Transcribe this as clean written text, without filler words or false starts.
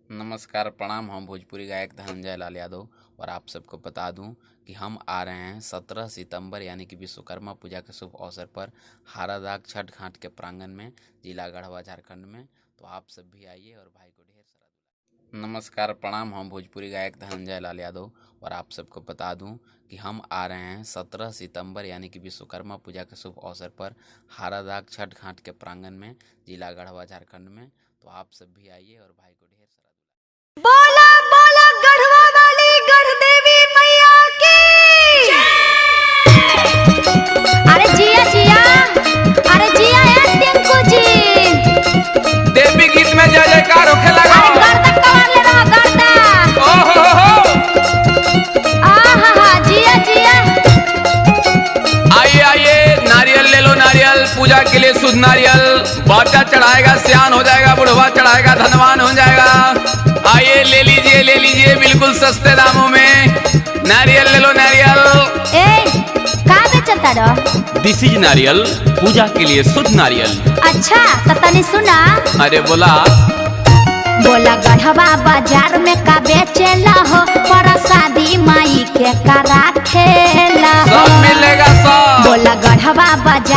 नमस्कार प्रणाम। हम भोजपुरी गायक धनंजय लाल यादव और आप सबको बता दूं कि हम आ रहे हैं 17 सितंबर यानी कि विश्वकर्मा पूजा के शुभ अवसर पर हारादाग छठ घाट के प्रांगण में, जिला गढ़वा, झारखंड में। तो आप सब भी आइए और भाई को ढेर सारा। नमस्कार प्रणाम। हम भोजपुरी गायक धनंजय लाल यादव और आप सबको बता दूं कि हम आ रहे हैं 17 सितंबर यानी कि विश्वकर्मा पूजा के शुभ अवसर पर हारादाग छठ घाट के प्रांगण में, जिला गढ़वा, झारखंड में। तो आप सब भी आइए और भाई को ढेर सारा। बोला बोला गढ़वा वाली गढ़ देवी मैया की। अरे जिया जिया, अरे जिया है टिंकू जी। देवी गीत में जय जयकार होखे लगा। अरे गर्दन कमाल ले रहा गर्दन। आहा जिया जिया। आइए आइए, नारियल ले लो, नारियल पूजा के लिए शुद्ध नारियल। बच्चा चढ़ाएगा सियान हो जाएगा, बुढ़वा चढ़ाएगा धनवान हो जाएगा। आइए ले लीजिए बिल्कुल सस्ते दामों में। नारियल ले लो, नारियल। ए का बेचता रहो? दिस इज नारियल, पूजा के लिए शुद्ध नारियल। अच्छा तो तनी सुना। अरे बोला बोला गढ़वा बाजार में का बेचेला हो, प्रसादी माई के का राखेला हो। सब मिलेगा सब। बोला गढ़वा बाजार